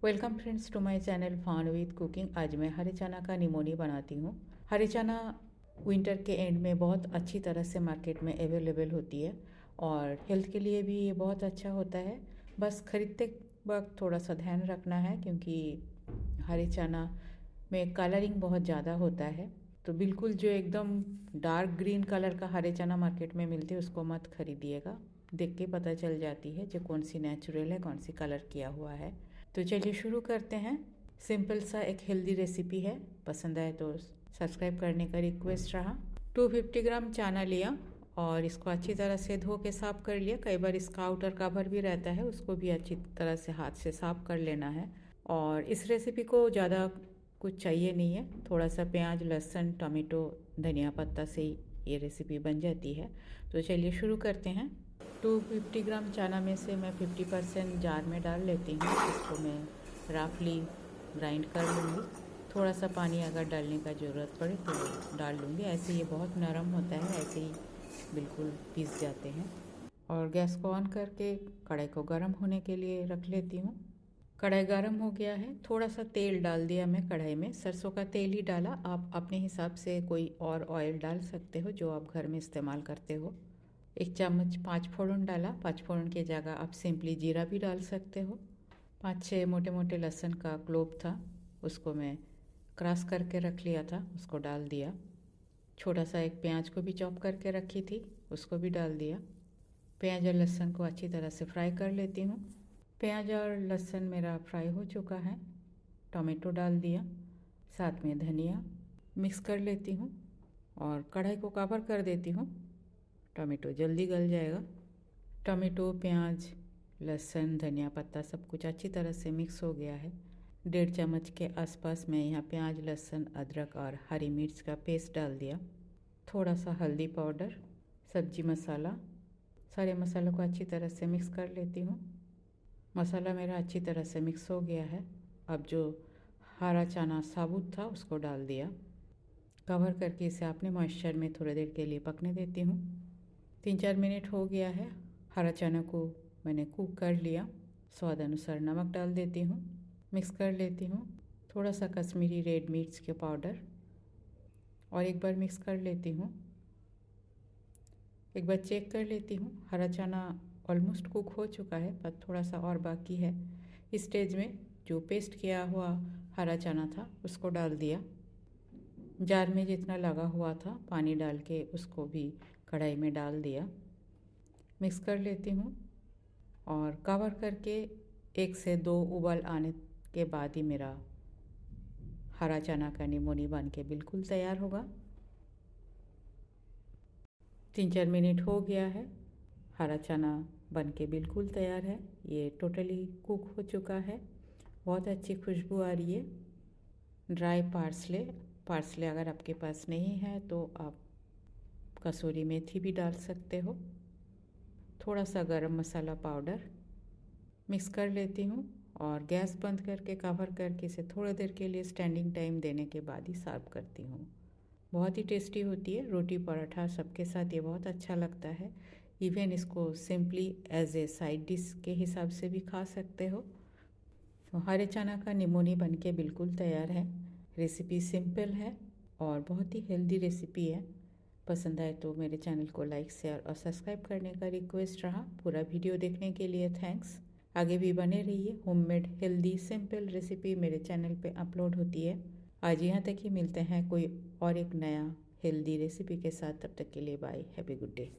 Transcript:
Welcome friends to my channel fun with cooking. आज मैं हरे चना का निमोनी बनाती हूँ। हरे चना विंटर के एंड में बहुत अच्छी तरह से मार्केट में अवेलेबल होती है और हेल्थ के लिए भी ये बहुत अच्छा होता है। बस ख़रीदते वक्त थोड़ा सा ध्यान रखना है क्योंकि हरे चना में कलरिंग बहुत ज़्यादा होता है, तो बिल्कुल जो एकदम डार्क ग्रीन कलर का हरे चना मार्केट में मिलती है उसको मत खरीदिएगा। देख के पता चल जाती है जो कौन सी नेचुरल है, कौन सी कलर किया हुआ है। तो चलिए शुरू करते हैं। सिंपल सा एक हेल्दी रेसिपी है, पसंद आए तो सब्सक्राइब करने का रिक्वेस्ट रहा। 250 ग्राम चना लिया और इसको अच्छी तरह से धो के साफ़ कर लिया। कई बार इसका आउटर कवर भी रहता है, उसको भी अच्छी तरह से हाथ से साफ़ कर लेना है। और इस रेसिपी को ज़्यादा कुछ चाहिए नहीं है, थोड़ा सा प्याज, लहसुन, टमाटो, धनिया पत्ता से ही ये रेसिपी बन जाती है। तो चलिए शुरू करते हैं। 250 ग्राम चना में से मैं 50% जार में डाल लेती हूँ। इसको मैं रफली ग्राइंड कर लूँगी। थोड़ा सा पानी अगर डालने का ज़रूरत पड़े तो डाल लूँगी। ऐसे ये बहुत नरम होता है, ऐसे ही बिल्कुल पीस जाते हैं। और गैस को ऑन करके कढ़ाई को गर्म होने के लिए रख लेती हूँ। कढ़ाई गर्म हो गया है, थोड़ा सा तेल डाल दिया मैं कढ़ाई में। सरसों का तेल ही डाला, आप अपने हिसाब से कोई और ऑयल डाल सकते हो जो आप घर में इस्तेमाल करते हो। 1 चम्मच 5 फोड़न डाला। 5 फोड़न की जगह आप सिंपली जीरा भी डाल सकते हो। 5-6 मोटे मोटे लहसुन का क्लोव था, उसको मैं क्रश करके रख लिया था, उसको डाल दिया। छोटा सा एक प्याज को भी चॉप करके रखी थी, उसको भी डाल दिया। प्याज और लहसुन को अच्छी तरह से फ्राई कर लेती हूँ। प्याज और लहसुन मेरा फ्राई हो चुका है। टमाटो डाल दिया, साथ में धनिया मिक्स कर लेती हूँ और कढ़ाई को कवर कर देती हूँ। टमाटो जल्दी गल जाएगा। टमाटो, प्याज, लहसुन, धनिया पत्ता सब कुछ अच्छी तरह से मिक्स हो गया है। 1.5 चम्मच के आसपास मैं यहाँ प्याज, लहसुन, अदरक और हरी मिर्च का पेस्ट डाल दिया। थोड़ा सा हल्दी पाउडर, सब्जी मसाला, सारे मसालों को अच्छी तरह से मिक्स कर लेती हूँ। मसाला मेरा अच्छी तरह से मिक्स हो गया है। अब जो हरा चना साबुत था उसको डाल दिया। कवर करके इसे अपने मॉइस्चर में थोड़ी देर के लिए पकने देती हूँ। 3-4 मिनट हो गया है। हरा चना को मैंने कुक कर लिया। स्वाद अनुसार नमक डाल देती हूँ, मिक्स कर लेती हूँ। थोड़ा सा कश्मीरी रेड मिर्च के पाउडर और एक बार मिक्स कर लेती हूँ। एक बार चेक कर लेती हूँ। हरा चना ऑलमोस्ट कुक हो चुका है, पर थोड़ा सा और बाकी है। इस स्टेज में जो पेस्ट किया हुआ हरा चना था उसको डाल दिया। जार में जितना लगा हुआ था पानी डाल के उसको भी कढ़ाई में डाल दिया। मिक्स कर लेती हूँ और कवर करके 1 से 2 उबाल आने के बाद ही मेरा हरा चना का निमोनी बन के बिल्कुल तैयार होगा। 3-4 मिनट हो गया है। हरा चना बन के बिल्कुल तैयार है। ये टोटली कुक हो चुका है। बहुत अच्छी खुशबू आ रही है। ड्राई पार्सले अगर आपके पास नहीं है तो आप कसूरी मेथी भी डाल सकते हो। थोड़ा सा गरम मसाला पाउडर मिक्स कर लेती हूँ और गैस बंद करके कवर करके इसे थोड़ी देर के लिए स्टैंडिंग टाइम देने के बाद ही सर्व करती हूँ। बहुत ही टेस्टी होती है। रोटी, पराठा सबके साथ ये बहुत अच्छा लगता है। इवन इसको simply as a side dish के हिसाब से भी खा सकते हो। तो हरे चना का निमोनी बनके बिल्कुल तैयार है। रेसिपी सिंपल है और बहुत ही हेल्दी रेसिपी है। पसंद आए तो मेरे चैनल को लाइक, शेयर और सब्सक्राइब करने का रिक्वेस्ट रहा। पूरा वीडियो देखने के लिए थैंक्स। आगे भी बने रहिए। होममेड हेल्दी सिंपल रेसिपी मेरे चैनल पे अपलोड होती है। आज यहाँ तक ही, मिलते हैं कोई और एक नया हेल्दी रेसिपी के साथ। तब तक के लिए bye, have a good day.